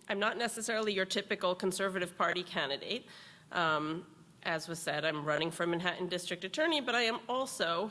I'm not necessarily your typical conservative party candidate. As was said, I'm running for Manhattan District Attorney, but I am also,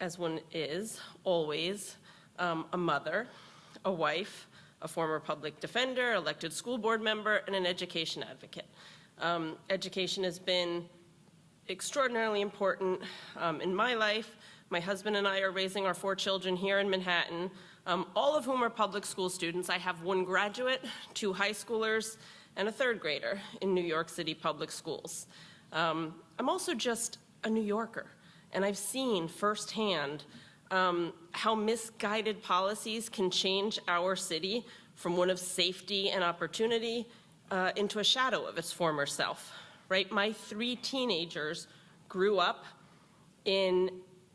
as one is, always a mother, a wife, a former public defender, elected school board member, and an education advocate. Education has been extraordinarily important in my life. My husband and I are raising our 4 children here in Manhattan, all of whom are public school students. I have 1 graduate, 2 high schoolers, and a 3rd grader in New York City public schools. I'm also just a New Yorker, and I've seen firsthand how misguided policies can change our city from one of safety and opportunity into a shadow of its former self, right? My 3 teenagers grew up in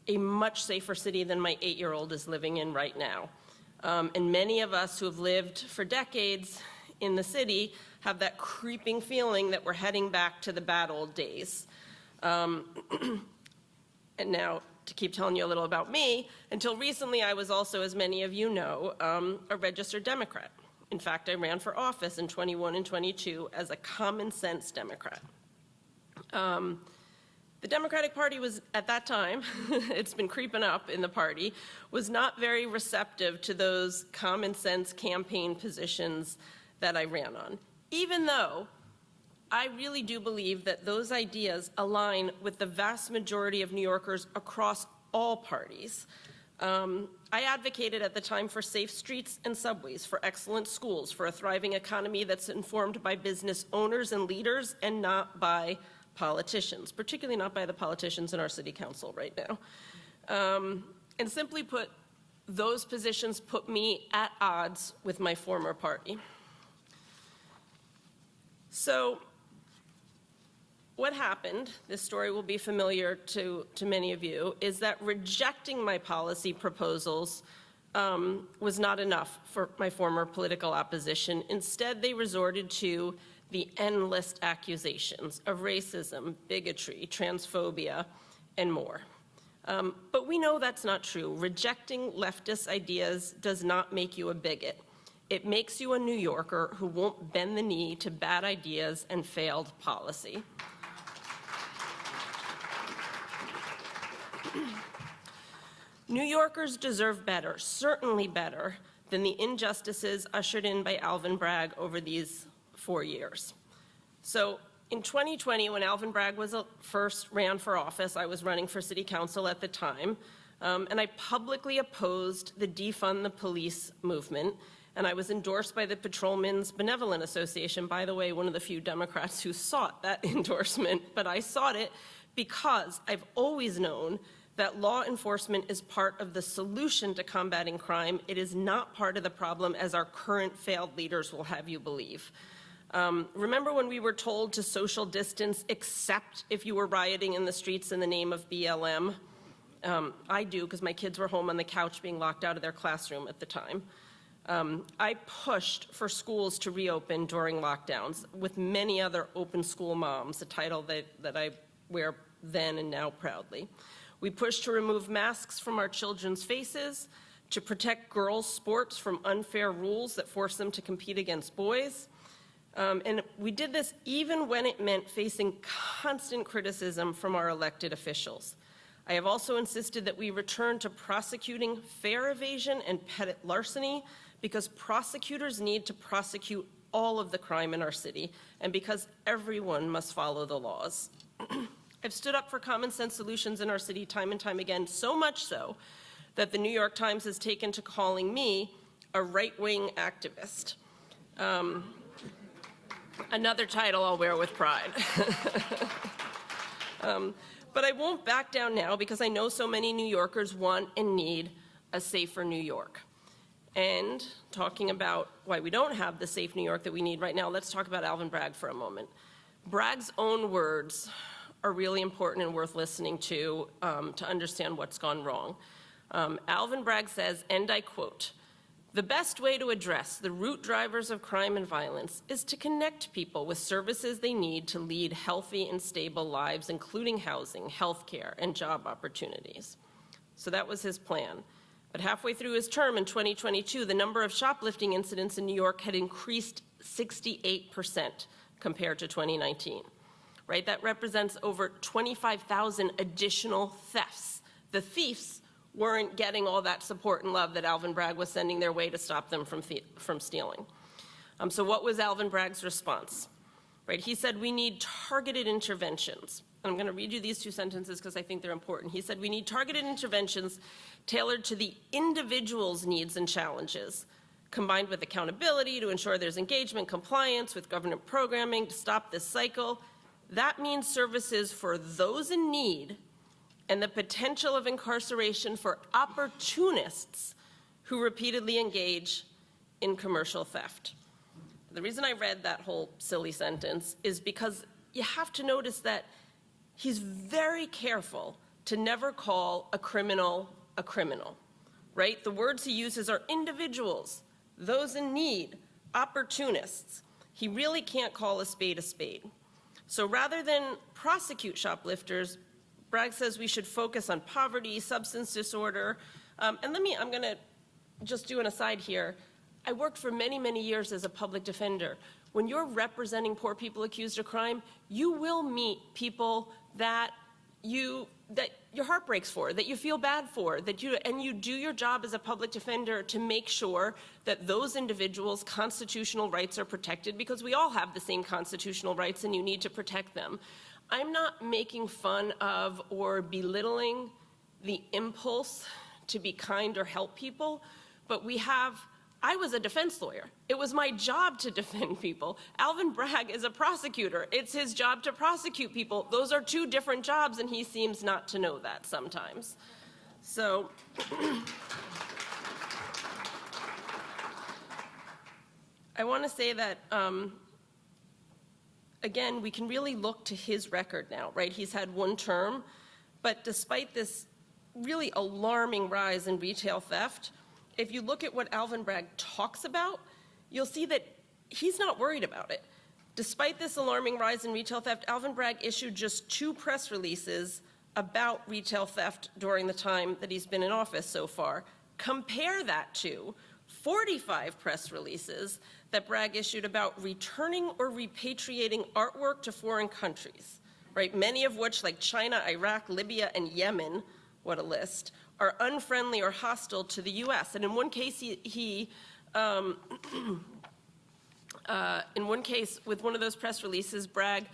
a much safer city than my 8-year-old is living in right now. And many of us who have lived for decades in the city have that creeping feeling that we're heading back to the bad old days. And now, to keep telling you a little about me, until recently I was also, as many of you know, a registered Democrat. In fact, I ran for office in 21 and 22 as a common sense Democrat. The Democratic Party was, at that time, it's been creeping up in the party, was not very receptive to those common sense campaign positions that I ran on, even though I really do believe that those ideas align with the vast majority of New Yorkers across all parties. I advocated at the time for safe streets and subways, for excellent schools, for a thriving economy that's informed by business owners and leaders and not by politicians, particularly not by the politicians in our city council right now. And simply put, those positions put me at odds with my former party. So what happened, this story will be familiar to many of you, is that rejecting my policy proposals was not enough for my former political opposition. Instead, they resorted to the endless accusations of racism, bigotry, transphobia, and more. But we know that's not true. Rejecting leftist ideas does not make you a bigot. It makes you a New Yorker who won't bend the knee to bad ideas and failed policy. New Yorkers deserve better, certainly better, than the injustices ushered in by Alvin Bragg over these 4 years. So in 2020, when Alvin Bragg first ran for office, I was running for city council at the time, and I publicly opposed the defund the police movement, and I was endorsed by the Patrolmen's Benevolent Association, by the way, one of the few Democrats who sought that endorsement, but I sought it because I've always known that law enforcement is part of the solution to combating crime. It is not part of the problem, as our current failed leaders will have you believe. Remember when we were told to social distance except if you were rioting in the streets in the name of BLM? I do, because my kids were home on the couch being locked out of their classroom at the time. I pushed for schools to reopen during lockdowns with many other open school moms, a title that I wear then and now proudly. We pushed to remove masks from our children's faces, to protect girls' sports from unfair rules that force them to compete against boys. And we did this even when it meant facing constant criticism from our elected officials. I have also insisted that we return to prosecuting fare evasion and petty larceny, because prosecutors need to prosecute all of the crime in our city, and because everyone must follow the laws. I've stood up for common sense solutions in our city time and time again, so much so that the New York Times has taken to calling me a right-wing activist. Another title I'll wear with pride. But I won't back down now, because I know so many New Yorkers want and need a safer New York. And talking about why we don't have the safe New York that we need right now, let's talk about Alvin Bragg for a moment. Bragg's own words are really important and worth listening to understand what's gone wrong. Alvin Bragg says, and I quote, "The best way to address the root drivers of crime and violence is to connect people with services they need to lead healthy and stable lives, including housing, healthcare, and job opportunities." So that was his plan. But halfway through his term in 2022, the number of shoplifting incidents in New York had increased 68% compared to 2019, right? That represents over 25,000 additional thefts. The thieves weren't getting all that support and love that Alvin Bragg was sending their way to stop them from stealing. So what was Alvin Bragg's response? Right, he said, we need targeted interventions. And I'm going to read you these two sentences because I think they're important. He said, we need targeted interventions tailored to the individual's needs and challenges, combined with accountability to ensure there's engagement, compliance with government programming to stop this cycle. That means services for those in need and the potential of incarceration for opportunists who repeatedly engage in commercial theft. The reason I read that whole silly sentence is because you have to notice that he's very careful to never call a criminal, right? The words he uses are individuals, those in need, opportunists. He really can't call a spade a spade. So rather than prosecute shoplifters, Bragg says we should focus on poverty, substance disorder. I'm going to just do an aside here. I worked for many, many years as a public defender. When you're representing poor people accused of crime, you will meet people that your heart breaks for, that you feel bad for, and you do your job as a public defender to make sure that those individuals' constitutional rights are protected, because we all have the same constitutional rights and you need to protect them. I'm not making fun of or belittling the impulse to be kind or help people, but I was a defense lawyer. It was my job to defend people. Alvin Bragg is a prosecutor. It's his job to prosecute people. Those are two different jobs, and he seems not to know that sometimes. So, I want to say that, again, we can really look to his record now, right? He's had one term, but despite this really alarming rise in retail theft, if you look at what Alvin Bragg talks about, you'll see that he's not worried about it. Despite this alarming rise in retail theft, Alvin Bragg issued just 2 press releases about retail theft during the time that he's been in office so far. Compare that to 45 press releases that Bragg issued about returning or repatriating artwork to foreign countries, right? Many of which, like China, Iraq, Libya, and Yemen, what a list, are unfriendly or hostile to the U.S. And in one case, in one case, with one of those press releases, Bragg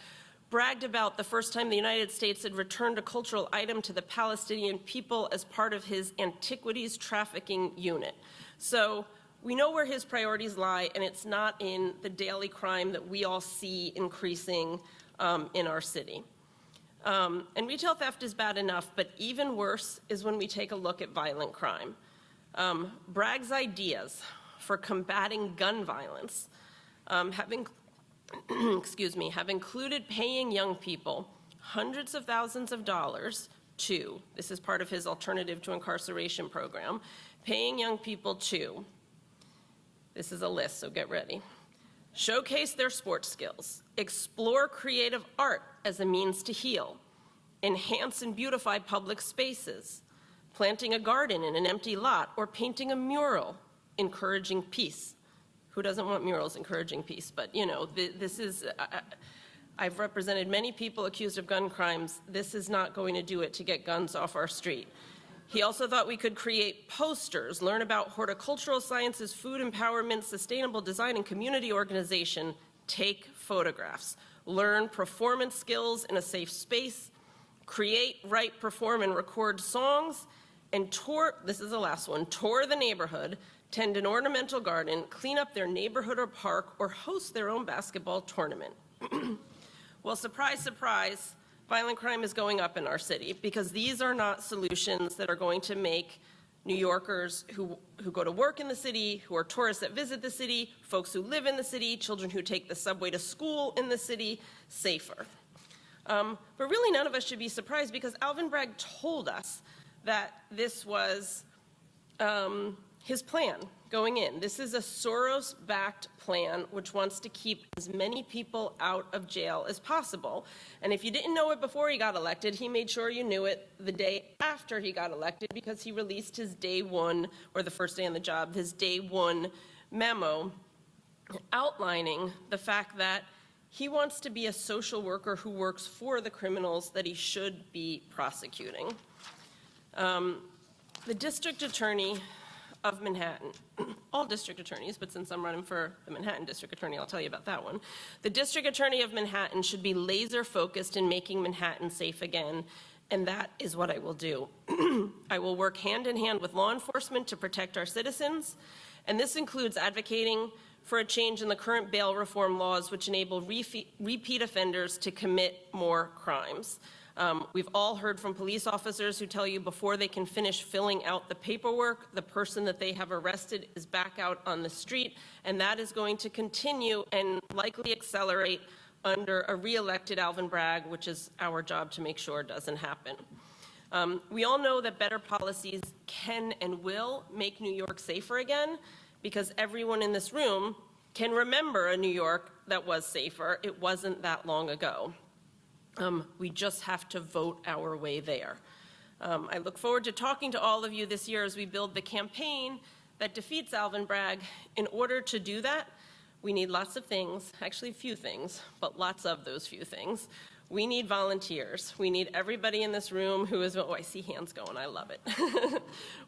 bragged about the first time the United States had returned a cultural item to the Palestinian people as part of his antiquities trafficking unit. So we know where his priorities lie, and it's not in the daily crime that we all see increasing in our city. And retail theft is bad enough, but even worse is when we take a look at violent crime. Bragg's ideas for combating gun violence have included paying young people hundreds of thousands of dollars to, this is part of his alternative to incarceration program, paying young people to, this is a list, so get ready, showcase their sports skills, explore creative art as a means to heal, enhance and beautify public spaces, planting a garden in an empty lot, or painting a mural encouraging peace. Who doesn't want murals encouraging peace? But, you know, this is, I've represented many people accused of gun crimes. This is not going to do it to get guns off our street. He also thought we could create posters, learn about horticultural sciences, food empowerment, sustainable design, and community organization, take photographs, learn performance skills in a safe space, create, write, perform, and record songs, and tour, this is the last one, tour the neighborhood, tend an ornamental garden, clean up their neighborhood or park, or host their own basketball tournament. Well, surprise, surprise, violent crime is going up in our city because these are not solutions that are going to make New Yorkers who go to work in the city, who are tourists that visit the city, folks who live in the city, children who take the subway to school in the city, safer. But really none of us should be surprised because Alvin Bragg told us that this was his plan going in. This is a Soros-backed plan which wants to keep as many people out of jail as possible. And if you didn't know it before he got elected, he made sure you knew it the day after he got elected, because he released his day one, or the first day on the job, his day one memo outlining the fact that he wants to be a social worker who works for the criminals that he should be prosecuting. The district attorney of Manhattan, all district attorneys, but since I'm running for the Manhattan district attorney, I'll tell you about that one. The district attorney of Manhattan should be laser focused in making Manhattan safe again, and that is what I will do. I will work hand in hand with law enforcement to protect our citizens, and this includes advocating for a change in the current bail reform laws which enable repeat offenders to commit more crimes. We've all heard from police officers who tell you before they can finish filling out the paperwork, the person that they have arrested is back out on the street, and that is going to continue and likely accelerate under a re-elected Alvin Bragg, which is our job to make sure doesn't happen. We all know that better policies can and will make New York safer again, because everyone in this room can remember a New York that was safer. It wasn't that long ago. We just have to vote our way there. I look forward to talking to all of you this year as we build the campaign that defeats Alvin Bragg. In order to do that, we need lots of things, actually a few things, but lots of those few things. We need volunteers. We need everybody in this room who is, oh, I see hands going, I love it.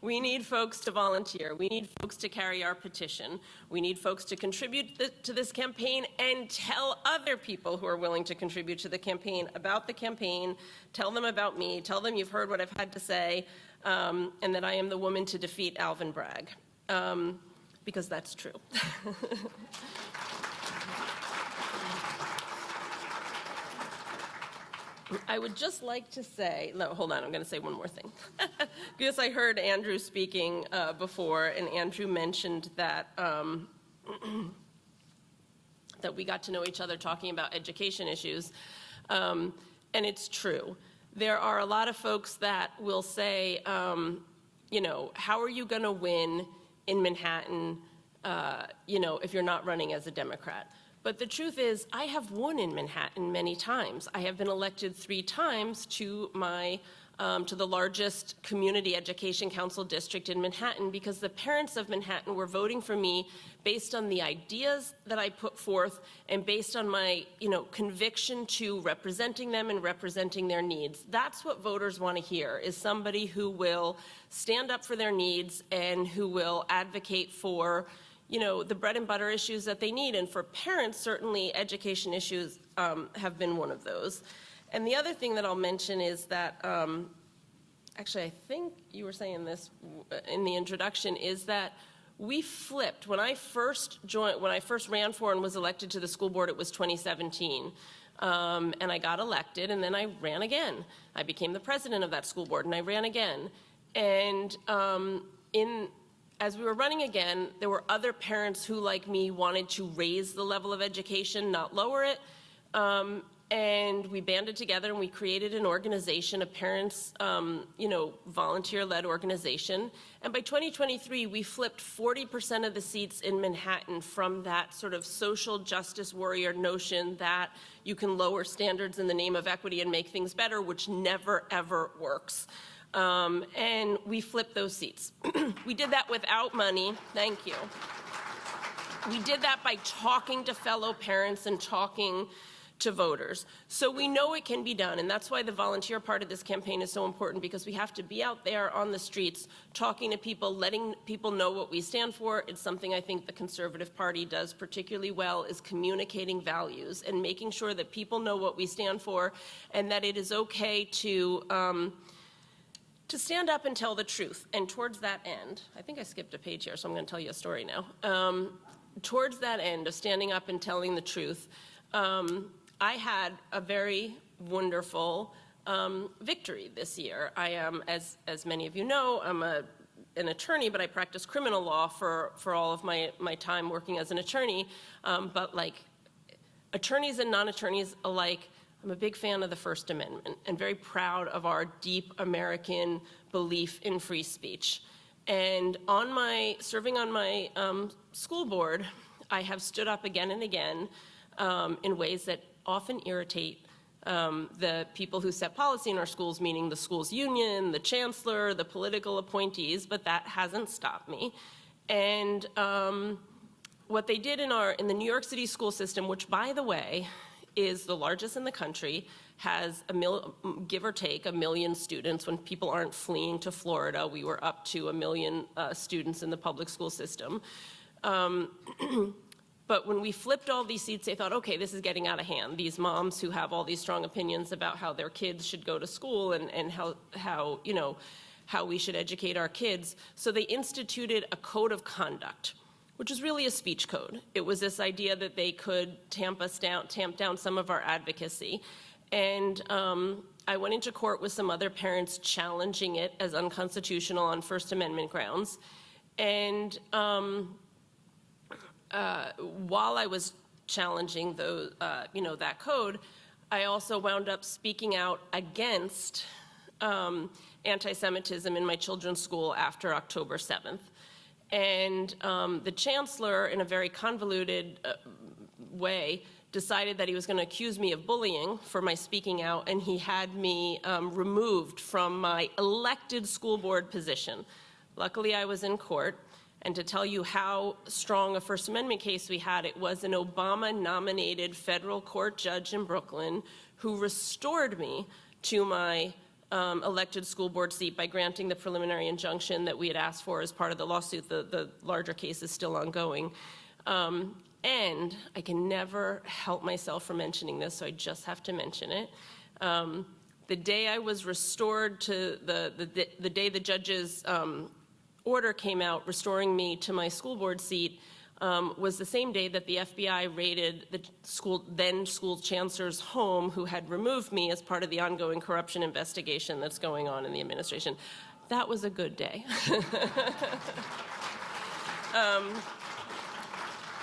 We need folks to volunteer. We need folks to carry our petition. We need folks to contribute to this campaign and tell other people who are willing to contribute to the campaign about the campaign. Tell them about me. Tell them you've heard what I've had to say, and that I am the woman to defeat Alvin Bragg, because that's true. I would just like to say, no, hold on, I'm going to say one more thing. Because I heard Andrew speaking before, and Andrew mentioned that, that we got to know each other talking about education issues, and it's true. There are a lot of folks that will say, you know, how are you going to win in Manhattan, you know, if you're not running as a Democrat? But the truth is, I have won in Manhattan many times. I have been elected 3 times to the largest community education council district in Manhattan, because the parents of Manhattan were voting for me based on the ideas that I put forth and based on my, you know, conviction to representing them and representing their needs. That's what voters want to hear, is somebody who will stand up for their needs and who will advocate for, you know, the bread and butter issues that they need. And for parents, certainly education issues have been one of those. And the other thing that I'll mention is that, actually, I think you were saying this in the introduction, is that we flipped. When I first ran for and was elected to the school board, it was 2017. And I got elected, and then I ran again. I became the president of that school board, and I ran again. And as we were running again, there were other parents who, like me, wanted to raise the level of education, not lower it. And we banded together and we created an organization, a parents, you know, volunteer-led organization. And by 2023, we flipped 40% of the seats in Manhattan from that sort of social justice warrior notion that you can lower standards in the name of equity and make things better, which never, ever works. And we flipped those seats. We did that without money. Thank you. We did that by talking to fellow parents and talking to voters. So we know it can be done, and that's why the volunteer part of this campaign is so important, because we have to be out there on the streets talking to people, letting people know what we stand for. It's something I think the Conservative Party does particularly well, is communicating values and making sure that people know what we stand for, and that it is okay to stand up and tell the truth. And towards that end, I think I skipped a page here, so I'm going to tell you a story now. Towards that end of standing up and telling the truth, I had a very wonderful victory this year. I am, as many of you know, I'm an attorney, but I practice criminal law for all of my time working as an attorney. But like attorneys and non-attorneys alike, I'm a big fan of the First Amendment and very proud of our deep American belief in free speech. And serving on my school board, I have stood up again and again in ways that often irritate the people who set policy in our schools, meaning the schools union, the chancellor, the political appointees, but that hasn't stopped me. And what they did in the New York City school system, which, by the way, is the largest in the country, has give or take 1 million students. When people aren't fleeing to Florida, we were up to 1 million students in the public school system. But when we flipped all these seats, they thought, okay, this is getting out of hand. These moms who have all these strong opinions about how their kids should go to school and how we should educate our kids. So they instituted a code of conduct, which is really a speech code. It was this idea that they could tamp down some of our advocacy. And I went into court with some other parents challenging it as unconstitutional on First Amendment grounds. And while I was challenging that code, I also wound up speaking out against anti-Semitism in my children's school after October 7th. And the chancellor, in a very convoluted way, decided that he was going to accuse me of bullying for my speaking out, and he had me removed from my elected school board position. Luckily, I was in court, and to tell you how strong a First Amendment case we had, it was an Obama-nominated federal court judge in Brooklyn who restored me to my elected school board seat by granting the preliminary injunction that we had asked for as part of the lawsuit. The larger case is still ongoing. And I can never help myself from mentioning this, so I just have to mention it. The day I was restored to the day the judge's order came out restoring me to my school board seat was the same day that the FBI raided the then school chancellor's home, who had removed me as part of the ongoing corruption investigation that's going on in the administration. That was a good day.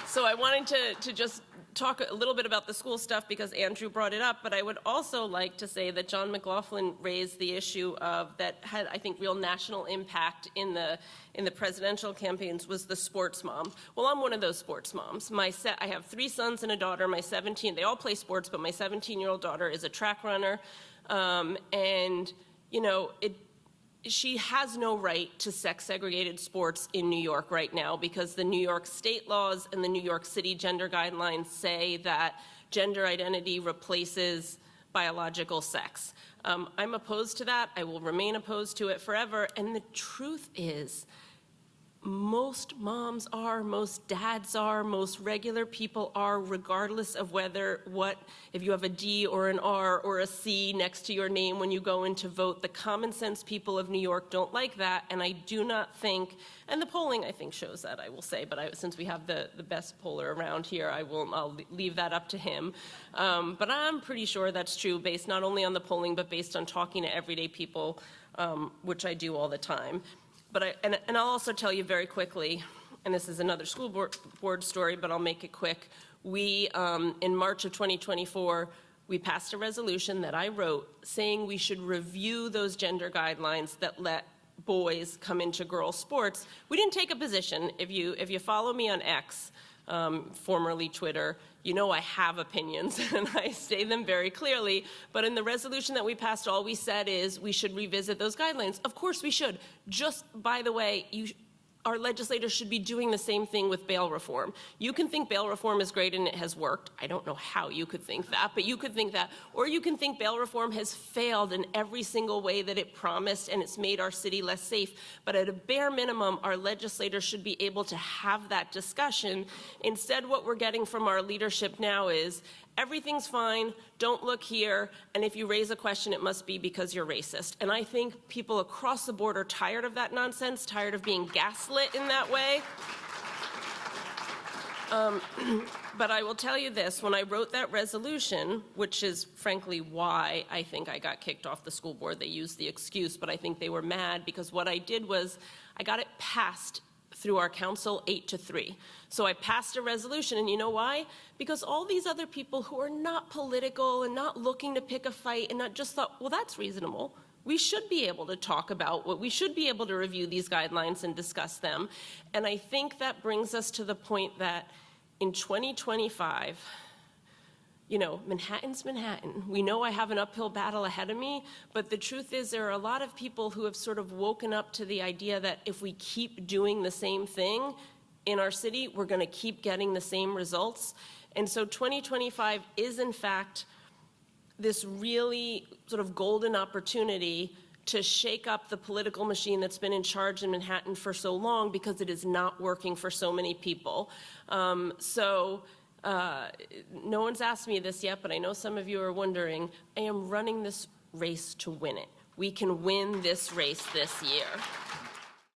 So I wanted to just talk a little bit about the school stuff because Andrew brought it up, but I would also like to say that John McLaughlin raised the issue that had, I think, real national impact in the presidential campaigns, was the sports mom. Well, I'm one of those sports moms. I have 3 sons and a daughter. They all play sports, but my 17-year-old daughter is a track runner, and she has no right to sex-segregated sports in New York right now because the New York state laws and the New York City gender guidelines say that gender identity replaces biological sex. I'm opposed to that. I will remain opposed to it forever. And the truth is, most moms are, most dads are, most regular people are, regardless of if you have a D or an R or a C next to your name when you go in to vote. The common sense people of New York don't like that, and I do not think, and the polling I think shows that, I will say, but since we have the best poller around here, I'll leave that up to him. But I'm pretty sure that's true based not only on the polling, but based on talking to everyday people, which I do all the time. But I'll also tell you very quickly, and this is another school board story, but I'll make it quick. We, in March of 2024, we passed a resolution that I wrote saying we should review those gender guidelines that let boys come into girls' sports. We didn't take a position. If you follow me on X, formerly Twitter, you know I have opinions, and I say them very clearly. But in the resolution that we passed, all we said is we should revisit those guidelines. Of course we should. Just, by the way, our legislators should be doing the same thing with bail reform. You can think bail reform is great and it has worked. I don't know how you could think that, but you could think that. Or you can think bail reform has failed in every single way that it promised and it's made our city less safe. But at a bare minimum, our legislators should be able to have that discussion. Instead, what we're getting from our leadership now is, everything's fine, don't look here, and if you raise a question, it must be because you're racist. And I think people across the board are tired of that nonsense, tired of being gaslit in that way. But I will tell you this, when I wrote that resolution, which is frankly why I think I got kicked off the school board, they used the excuse, but I think they were mad because what I did was I got it passed through our council 8-3. So I passed a resolution, and you know why? Because all these other people who are not political and not looking to pick a fight and not just thought, well, that's reasonable. we should be able to talk about what we should be able to review these guidelines and discuss them. And I think that brings us to the point that in 2025, you know, Manhattan's Manhattan. We know I have an uphill battle ahead of me, but the truth is there are a lot of people who have sort of woken up to the idea that if we keep doing the same thing in our city, we're going to keep getting the same results. And so 2025 is, in fact, this really sort of golden opportunity to shake up the political machine that's been in charge in Manhattan for so long, because it is not working for so many people. No one's asked me this yet, but I know some of you are wondering, I am running this race to win it. We can win this race this year.